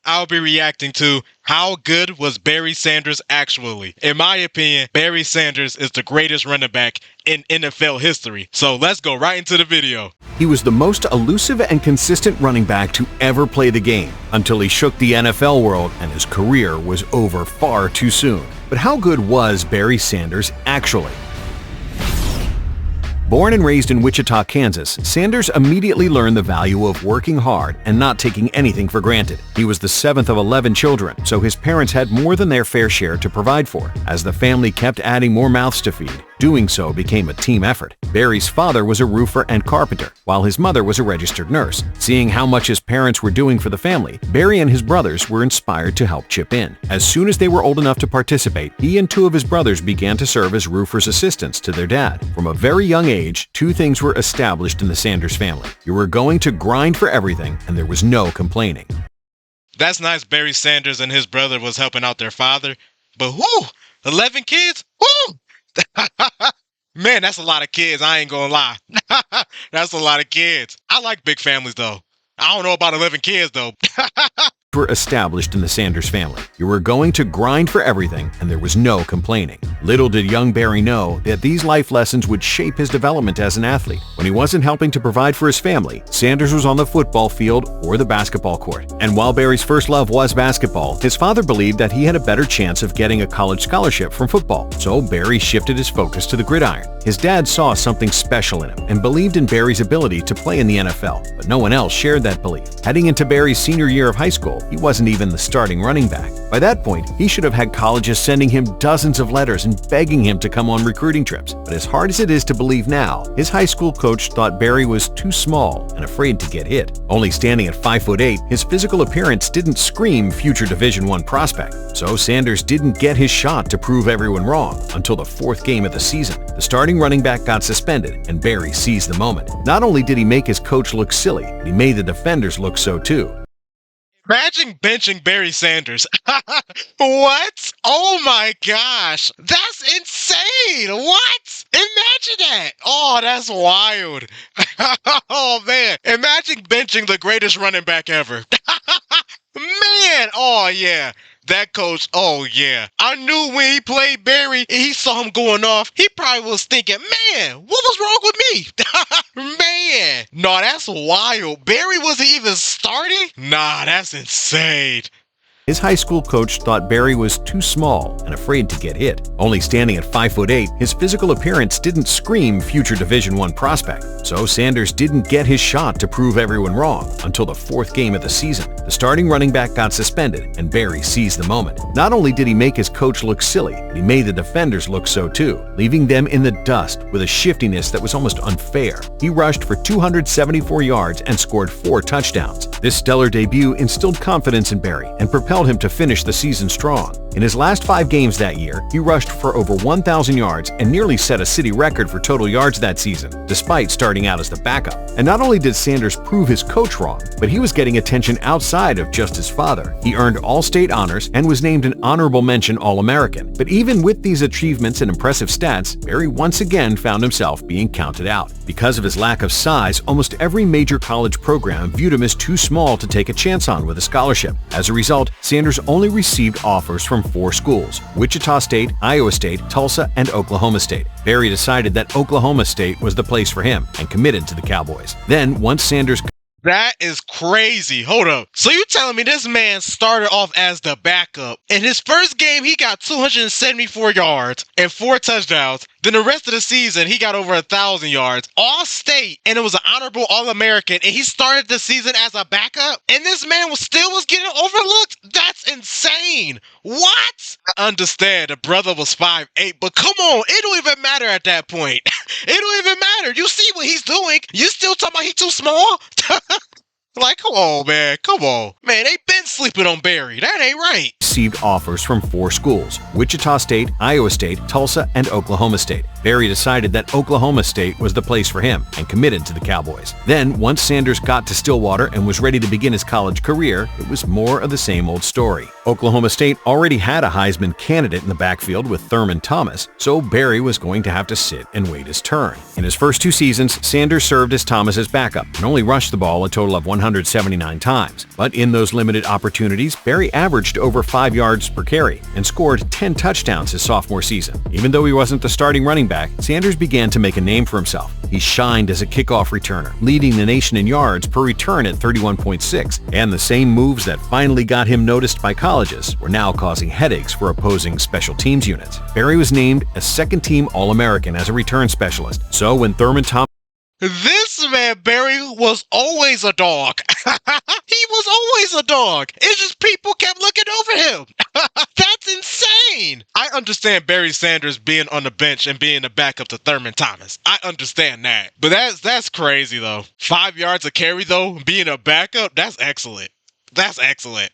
I'll be reacting to how good was Barry Sanders actually. In my opinion, Barry Sanders is the greatest running back in NFL history. So let's go right into the video. He was the most elusive and consistent running back to ever play the game until he shook the NFL world and his career was over far too soon. But how good was Barry Sanders actually? Born and raised in Wichita, Kansas, Sanders immediately learned the value of working hard and not taking anything for granted. He was the seventh of 11 children, so his parents had more than their fair share to provide for. As the family kept adding more mouths to feed, doing so became a team effort. Barry's father was a roofer and carpenter, while his mother was a registered nurse. Seeing how much his parents were doing for the family, Barry and his brothers were inspired to help chip in. As soon as they were old enough to participate, he and two of his brothers began to serve as roofers' assistants to their dad. From a very young age, two things were established in the Sanders family. You were going to grind for everything, and there was no complaining. That's nice Barry Sanders and his brother was helping out their father, but whoo, 11 kids? Whoo! Man, that's a lot of kids, I ain't gonna lie. That's a lot of kids. I like big families though. I don't know about 11 kids though. Were established in the Sanders family. You were going to grind for everything, and there was no complaining. Little did young Barry know that these life lessons would shape his development as an athlete. When he wasn't helping to provide for his family, Sanders was on the football field or the basketball court. And while Barry's first love was basketball, his father believed that he had a better chance of getting a college scholarship from football. So Barry shifted his focus to the gridiron. His dad saw something special in him and believed in Barry's ability to play in the NFL, but no one else shared that belief. Heading into Barry's senior year of high school, he wasn't even the starting running back. By that point, he should have had colleges sending him dozens of letters and begging him to come on recruiting trips. But as hard as it is to believe now, his high school coach thought Barry was too small and afraid to get hit. Only standing at 5'8", his physical appearance didn't scream future Division I prospect. So Sanders didn't get his shot to prove everyone wrong until the fourth game of the season. The starting running back got suspended, and Barry seized the moment. Not only did he make his coach look silly, but he made the defenders look so too. Imagine benching Barry Sanders. What? Oh my gosh. That's insane. What? Imagine that. Oh, that's wild. Oh man. Imagine benching the greatest running back ever. Man. Oh yeah. That coach, oh yeah. I knew when he played Barry and he saw him going off, he probably was thinking, man, what was wrong with me? Man, no, that's wild. Barry wasn't even starting? Nah, that's insane. His high school coach thought Barry was too small and afraid to get hit. Only standing at 5'8", his physical appearance didn't scream future Division I prospect. So Sanders didn't get his shot to prove everyone wrong until the fourth game of the season. The starting running back got suspended, and Barry seized the moment. Not only did he make his coach look silly, but he made the defenders look so too, leaving them in the dust with a shiftiness that was almost unfair. He rushed for 274 yards and scored 4 touchdowns. This stellar debut instilled confidence in Barry and propelled him to finish the season strong. In his last 5 games that year, he rushed for over 1,000 yards and nearly set a city record for total yards that season, despite starting out as the backup. And not only did Sanders prove his coach wrong, but he was getting attention outside of just his father. He earned All-State honors and was named an honorable mention All-American. But even with these achievements and impressive stats, Barry once again found himself being counted out. Because of his lack of size, almost every major college program viewed him as too small to take a chance on with a scholarship. As a result, Sanders only received offers from 4 schools: Wichita State, Iowa State, Tulsa, and Oklahoma State. Barry decided that Oklahoma State was the place for him and committed to the Cowboys. Then, once Sanders... That is crazy. Hold up. So you telling me this man started off as the backup. In his first game, he got 274 yards and 4 touchdowns. Then the rest of the season, he got over 1,000 yards. All-State, and it was an honorable All-American, and he started the season as a backup? And this man was getting overlooked? That's insane. What? I understand the brother was 5'8", but come on, it don't even matter at that point. It don't even matter. You see what he's doing. You still talking about he too small? Like, come on, man. Come on. Man, they been sleeping on Barry. That ain't right. Received offers from 4 schools: Wichita State, Iowa State, Tulsa, and Oklahoma State. Barry decided that Oklahoma State was the place for him and committed to the Cowboys. Then, once Sanders got to Stillwater and was ready to begin his college career, it was more of the same old story. Oklahoma State already had a Heisman candidate in the backfield with Thurman Thomas, so Berry was going to have to sit and wait his turn. In his first 2 seasons, Sanders served as Thomas's backup and only rushed the ball a total of 179 times. But in those limited opportunities, Berry averaged over 5 yards per carry and scored 10 touchdowns his sophomore season. Even though he wasn't the starting running back, Sanders began to make a name for himself. He shined as a kickoff returner, leading the nation in yards per return at 31.6, and the same moves that finally got him noticed by colleges were now causing headaches for opposing special teams units. Berry was named a second-team All-American as a return specialist, so when Thurman Thomas This man, Berry, was always a dog. He was always a dog. It's just people kept looking over him. That's insane. I understand Barry Sanders being on the bench and being a backup to Thurman Thomas. I understand that. But that's crazy, though. 5 yards a carry, though, being a backup, that's excellent. That's excellent.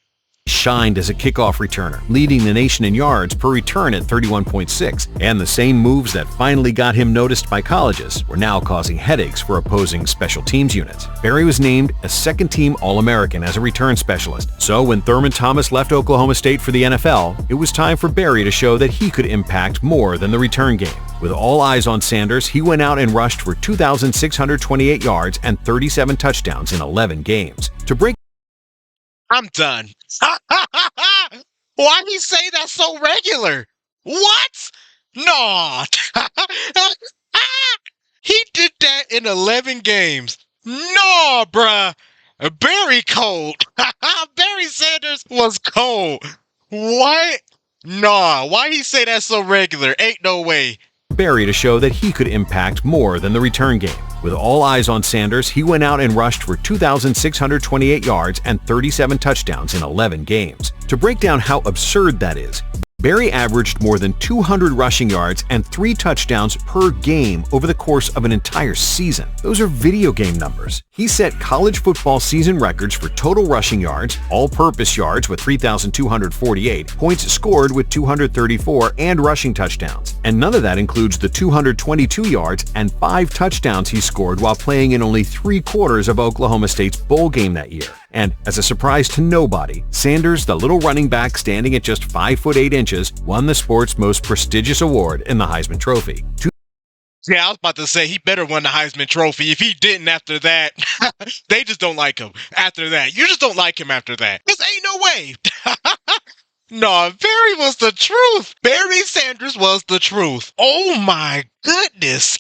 shined as a kickoff returner, leading the nation in yards per return at 31.6, and the same moves that finally got him noticed by colleges were now causing headaches for opposing special teams units. Berry was named a second-team All-American as a return specialist, so when Thurman Thomas left Oklahoma State for the NFL, it was time for Berry to show that he could impact more than the return game. With all eyes on Sanders, he went out and rushed for 2,628 yards and 37 touchdowns in 11 games. To break I'm done. Why'd he say that so regular? What? No. He did that in 11 games. No, bruh. Barry cold. Barry Sanders was cold. What? Nah, why he say that so regular? Ain't no way. Berry to show that he could impact more than the return game. With all eyes on Sanders, he went out and rushed for 2,628 yards and 37 touchdowns in 11 games. To break down how absurd that is, Berry averaged more than 200 rushing yards and 3 touchdowns per game over the course of an entire season. Those are video game numbers. He set college football season records for total rushing yards, all-purpose yards with 3,248, points scored with 234, and rushing touchdowns. And none of that includes the 222 yards and 5 touchdowns he scored while playing in only 3 quarters of Oklahoma State's bowl game that year. And as a surprise to nobody, Sanders, the little running back standing at just 5 foot 8 inches, won the sport's most prestigious award in the Heisman Trophy. Yeah, I was about to say he better win the Heisman Trophy. If he didn't after that, they just don't like him after that. You just don't like him after that. This ain't no way. No, Barry was the truth. Barry Sanders was the truth. Oh my goodness.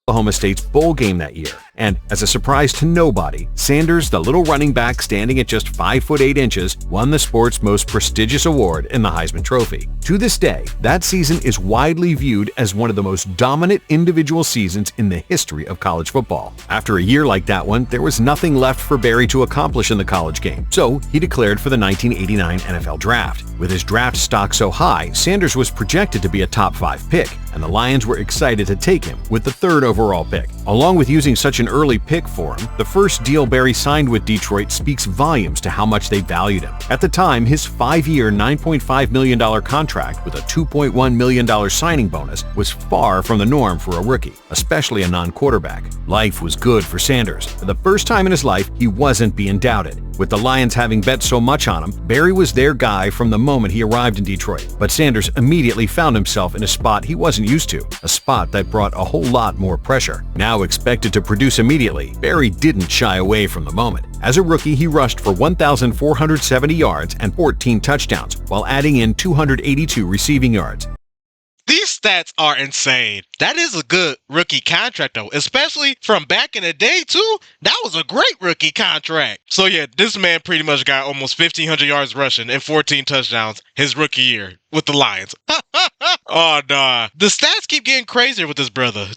Oklahoma State's bowl game that year. And as a surprise to nobody, Sanders, the little running back standing at just 5 foot 8 inches, won the sport's most prestigious award in the Heisman Trophy. To this day, that season is widely viewed as one of the most dominant individual seasons in the history of college football. After a year like that one, there was nothing left for Berry to accomplish in the college game, so he declared for the 1989 NFL Draft. With his draft stock so high, Sanders was projected to be a top 5 pick, and the Lions were excited to take him with the 3rd overall pick. Along with using such an early pick for him, the first deal Berry signed with Detroit speaks volumes to how much they valued him. At the time, his 5-year, $9.5 million contract with a $2.1 million signing bonus was far from the norm for a rookie, especially a non-quarterback. Life was good for Sanders. For the first time in his life, he wasn't being doubted. With the Lions having bet so much on him, Berry was their guy from the moment he arrived in Detroit. But Sanders immediately found himself in a spot he wasn't used to, a spot that brought a whole lot more pressure. Now expected to produce immediately, Berry didn't shy away from the moment. As a rookie, he rushed for 1,470 yards and 14 touchdowns, while adding in 282 receiving yards. These stats are insane. That is a good rookie contract, though, especially from back in the day, too. That was a great rookie contract. So, yeah, this man pretty much got almost 1,500 yards rushing and 14 touchdowns his rookie year with the Lions. Oh, nah. The stats keep getting crazier with this brother.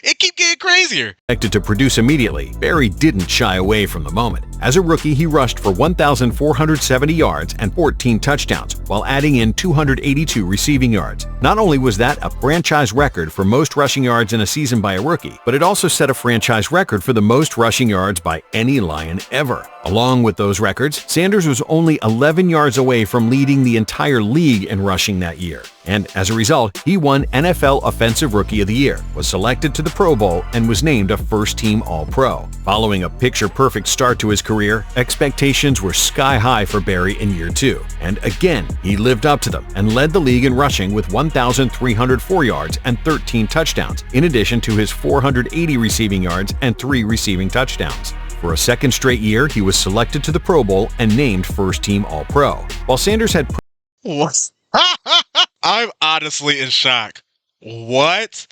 It keep getting crazier. Expected to produce immediately, Berry didn't shy away from the moment. As a rookie, he rushed for 1,470 yards and 14 touchdowns, while adding in 282 receiving yards. Not only was that a franchise record for for most rushing yards in a season by a rookie, but it also set a franchise record for the most rushing yards by any Lion ever. Along with those records, Sanders was only 11 yards away from leading the entire league in rushing that year. And as a result, he won NFL Offensive Rookie of the Year, was selected to the Pro Bowl, and was named a first-team All-Pro. Following a picture-perfect start to his career, expectations were sky-high for Barry in year 2. And again, he lived up to them and led the league in rushing with 1,304 yards and 13 touchdowns, in addition to his 480 receiving yards and 3 receiving touchdowns. For a second straight year, he was selected to the Pro Bowl and named first-team All-Pro. While Sanders had... What? I'm honestly in shock. What?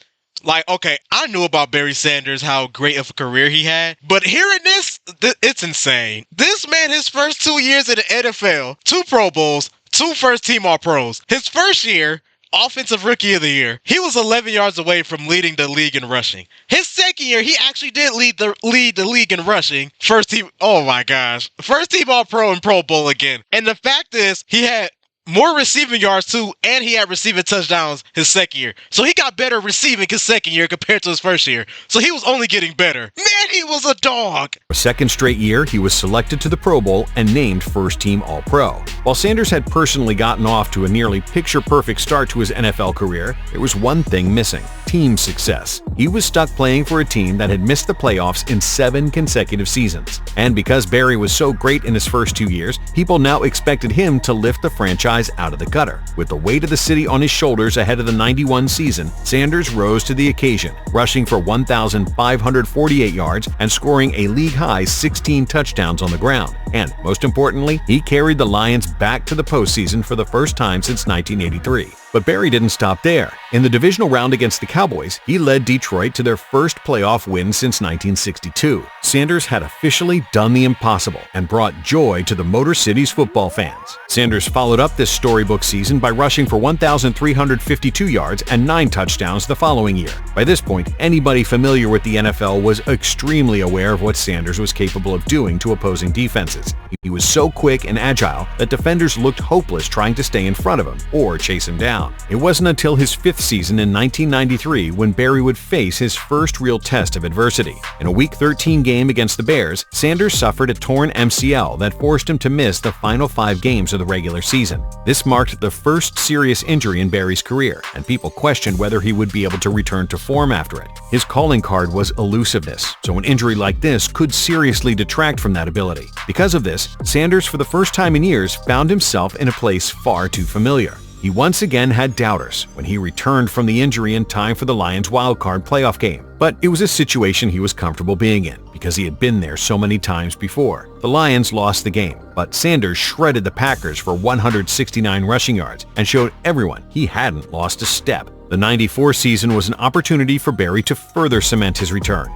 Like, okay, I knew about Barry Sanders, how great of a career he had, but hearing this, it's insane. This man, his first 2 years in the NFL, 2 Pro Bowls, 2 first-team All-Pros. His first year, Offensive Rookie of the Year, he was 11 yards away from leading the league in rushing. His second year, he actually did lead the league in rushing. First team, oh my gosh. First team All-Pro and Pro Bowl again. And the fact is, he had more receiving yards too, and he had receiving touchdowns his second year. So he got better receiving his second year compared to his first year. So he was only getting better. Man, he was a dog. A second straight year, he was selected to the Pro Bowl and named first-team All-Pro. While Sanders had personally gotten off to a nearly picture-perfect start to his NFL career, there was one thing missing: team success. He was stuck playing for a team that had missed the playoffs in 7 consecutive seasons. And because Barry was so great in his first 2 years, people now expected him to lift the franchise out of the gutter. With the weight of the city on his shoulders ahead of the 91 season, Sanders rose to the occasion, rushing for 1,548 yards and scoring a league-high 16 touchdowns on the ground. And most importantly, he carried the Lions back to the postseason for the first time since 1983. But Barry didn't stop there. In the divisional round against the Cowboys, he led Detroit to their first playoff win since 1962. Sanders had officially done the impossible and brought joy to the Motor City's football fans. Sanders followed up this storybook season by rushing for 1,352 yards and 9 touchdowns the following year. By this point, anybody familiar with the NFL was extremely aware of what Sanders was capable of doing to opposing defenses. He was so quick and agile that defenders looked hopeless trying to stay in front of him or chase him down. It wasn't until his 5th season in 1993 when Barry would face his first real test of adversity. In a Week 13 game against the Bears, Sanders suffered a torn MCL that forced him to miss the final 5 games of the regular season. This marked the first serious injury in Barry's career, and people questioned whether he would be able to return to form after it. His calling card was elusiveness, so an injury like this could seriously detract from that ability. Because of this, Sanders, for the first time in years, found himself in a place far too familiar. He once again had doubters when he returned from the injury in time for the Lions' wildcard playoff game. But it was a situation he was comfortable being in because he had been there so many times before. The Lions lost the game, but Sanders shredded the Packers for 169 rushing yards and showed everyone he hadn't lost a step. The 94 season was an opportunity for Barry to further cement his return.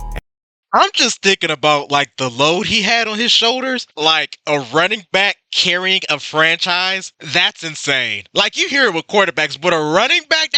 I'm just thinking about, like, the load he had on his shoulders. Like, a running back carrying a franchise, that's insane. Like, you hear it with quarterbacks, but a running back,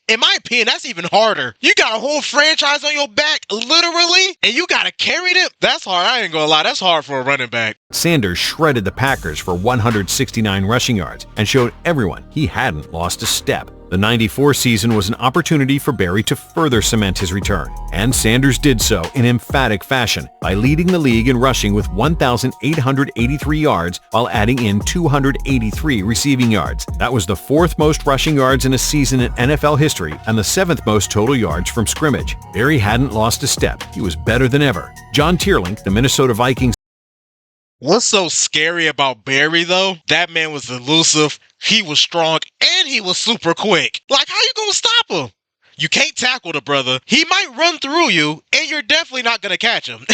in my opinion, that's even harder. You got a whole franchise on your back, literally, and you gotta carry them. That's hard. I ain't gonna lie. That's hard for a running back. Sanders shredded the Packers for 169 rushing yards and showed everyone he hadn't lost a step. The 94 season was an opportunity for Barry to further cement his return, and Sanders did so in emphatic fashion by leading the league in rushing with 1,883 yards while adding in 283 receiving yards. That was the 4th most rushing yards in a season in NFL history and the 7th most total yards from scrimmage. Barry hadn't lost a step. He was better than ever. John Tierlink, the Minnesota Vikings. What's so scary about Barry, though? That man was elusive, he was strong, and he was super quick. Like, how you gonna stop him? You can't tackle the brother. He might run through you, and you're definitely not gonna catch him.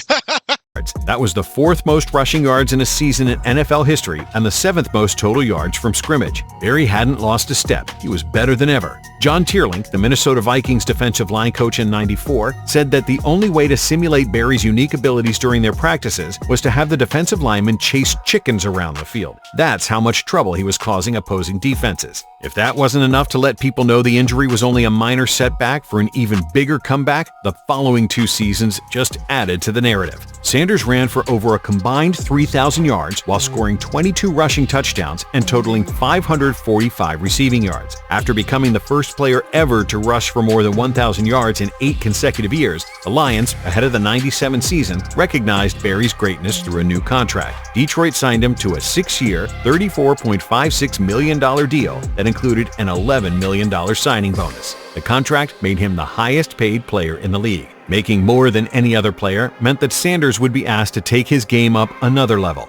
That was the 4th most rushing yards in a season in NFL history and the 7th most total yards from scrimmage. Barry hadn't lost a step. He was better than ever. John Tierlink, the Minnesota Vikings defensive line coach in '94, said that the only way to simulate Barry's unique abilities during their practices was to have the defensive linemen chase chickens around the field. That's how much trouble he was causing opposing defenses. If that wasn't enough to let people know the injury was only a minor setback for an even bigger comeback, the following 2 seasons just added to the narrative. Sanders ran for over a combined 3,000 yards while scoring 22 rushing touchdowns and totaling 545 receiving yards. After becoming the first first player ever to rush for more than 1,000 yards in 8 consecutive years, the Lions, ahead of the '97 season, recognized Barry's greatness through a new contract. Detroit signed him to a 6-year, $34.56 million deal that included an $11 million signing bonus. The contract made him the highest-paid player in the league. Making more than any other player meant that Sanders would be asked to take his game up another level.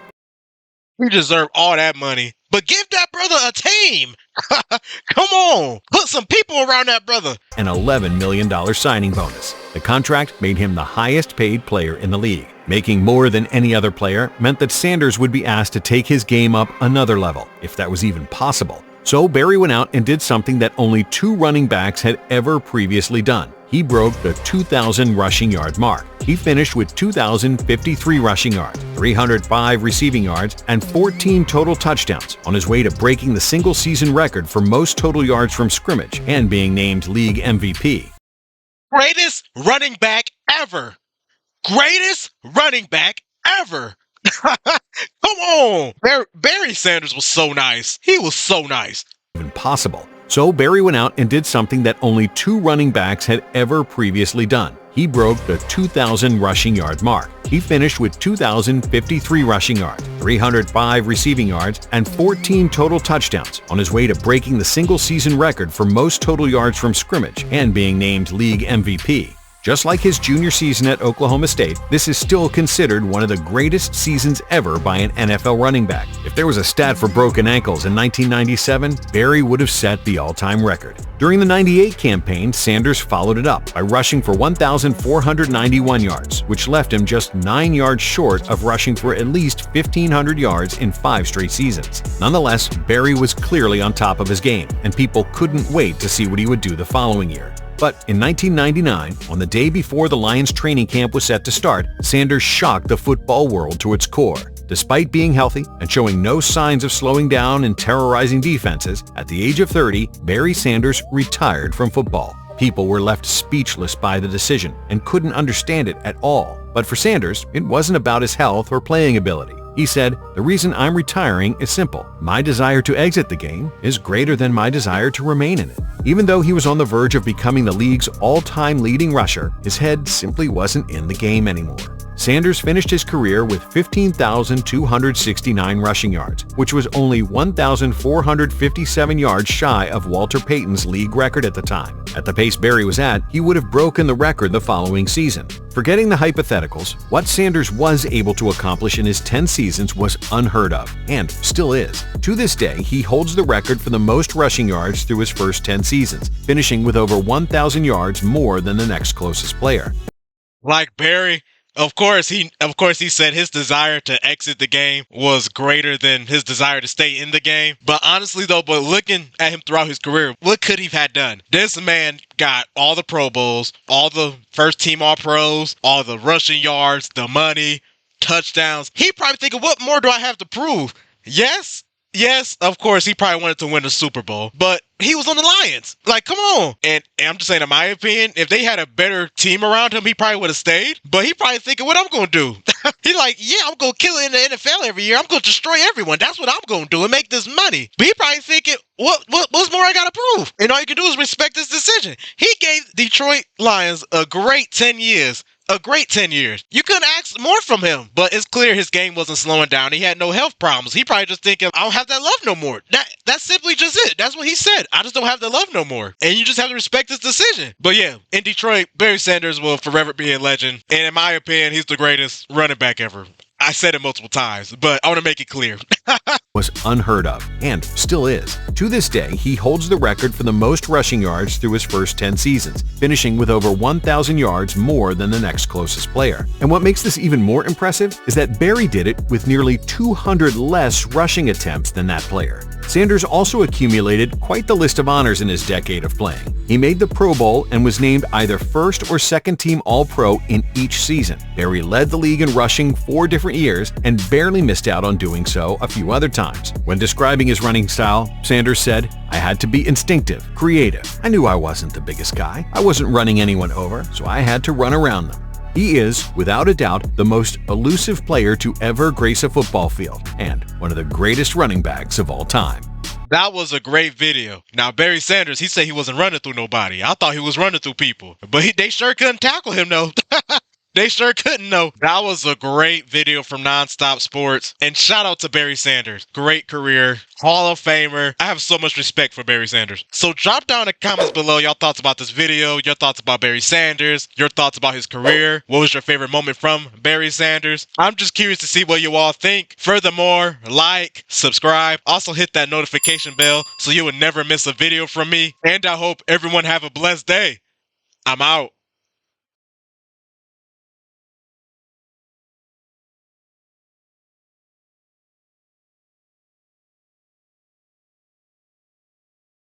He deserved all that money. But give that brother a team. Come on. Put some people around that brother. An $11 million signing bonus. The contract made him the highest-paid player in the league. Making more than any other player meant that Sanders would be asked to take his game up another level, if that was even possible. So Barry went out and did something that only 2 running backs had ever previously done. He broke the 2,000 rushing yard mark. He finished with 2,053 rushing yards, 305 receiving yards, and 14 total touchdowns on his way to breaking the single-season record for most total yards from scrimmage and being named league MVP. Greatest running back ever. Greatest running back ever. Come on. Barry Sanders was so nice. He was so nice. Even possible. So Barry went out and did something that only 2 running backs had ever previously done. He broke the 2,000 rushing yard mark. He finished with 2,053 rushing yards, 305 receiving yards, and 14 total touchdowns on his way to breaking the single-season record for most total yards from scrimmage and being named league MVP. Just like his junior season at Oklahoma State, this is still considered one of the greatest seasons ever by an NFL running back. If there was a stat for broken ankles in 1997, Barry would have set the all-time record. During the '98 campaign, Sanders followed it up by rushing for 1,491 yards, which left him just 9 yards short of rushing for at least 1,500 yards in 5 straight seasons. Nonetheless, Barry was clearly on top of his game, and people couldn't wait to see what he would do the following year. But in 1999, on the day before the Lions training camp was set to start, Sanders shocked the football world to its core. Despite being healthy and showing no signs of slowing down and terrorizing defenses, at the age of 30, Barry Sanders retired from football. People were left speechless by the decision and couldn't understand it at all. But for Sanders, it wasn't about his health or playing ability. He said, "The reason I'm retiring is simple. My desire to exit the game is greater than my desire to remain in it." Even though he was on the verge of becoming the league's all-time leading rusher, his head simply wasn't in the game anymore. Sanders finished his career with 15,269 rushing yards, which was only 1,457 yards shy of Walter Payton's league record at the time. At the pace Barry was at, he would have broken the record the following season. Forgetting the hypotheticals, what Sanders was able to accomplish in his 10 seasons was unheard of, and still is. To this day, he holds the record for the most rushing yards through his first 10 seasons, finishing with over 1,000 yards more than the next closest player. Like Barry, Of course, he said his desire to exit the game was greater than his desire to stay in the game. But honestly, though, looking at him throughout his career, what could he have done? This man got all the Pro Bowls, all the first-team All-Pros, all the rushing yards, the money, touchdowns. He probably thinking, what more do I have to prove? Yes, of course, he probably wanted to win the Super Bowl, but he was on the Lions. Like, come on. And I'm just saying, in my opinion, if they had a better team around him, he probably would have stayed. But he probably thinking, what I'm going to do? He like, yeah, I'm going to kill it in the NFL every year. I'm going to destroy everyone. That's what I'm going to do and make this money. But he probably thinking, what's more I got to prove? And all you can do is respect this decision. He gave Detroit Lions a great 10 years. A great 10 years. You couldn't ask more from him, but it's clear his game wasn't slowing down. He had no health problems. He probably just thinking, I don't have that love no more. That's simply just it. That's what he said. I just don't have the love no more. And you just have to respect his decision. But yeah, in Detroit, Barry Sanders will forever be a legend. And in my opinion, he's the greatest running back ever. I said it multiple times, but I want to make it clear. Was unheard of, and still is. To this day, he holds the record for the most rushing yards through his first 10 seasons, finishing with over 1,000 yards more than the next closest player. And what makes this even more impressive is that Barry did it with nearly 200 less rushing attempts than that player. Sanders also accumulated quite the list of honors in his decade of playing. He made the Pro Bowl and was named either first or second team All-Pro in each season. Barry led the league in rushing 4 different years and barely missed out on doing so a few other times. When describing his running style, Sanders said, "I had to be instinctive, creative. I knew I wasn't the biggest guy. I wasn't running anyone over, so I had to run around them." He is, without a doubt, the most elusive player to ever grace a football field and one of the greatest running backs of all time. That was a great video. Now, Barry Sanders, he said he wasn't running through nobody. I thought he was running through people. But they sure couldn't tackle him, though. They sure couldn't, though. That was a great video from Nonstop Sports. And shout out to Barry Sanders. Great career. Hall of Famer. I have so much respect for Barry Sanders. So drop down in the comments below your thoughts about this video, your thoughts about Barry Sanders, your thoughts about his career. What was your favorite moment from Barry Sanders? I'm just curious to see what you all think. Furthermore, like, subscribe. Also hit that notification bell so you would never miss a video from me. And I hope everyone have a blessed day. I'm out.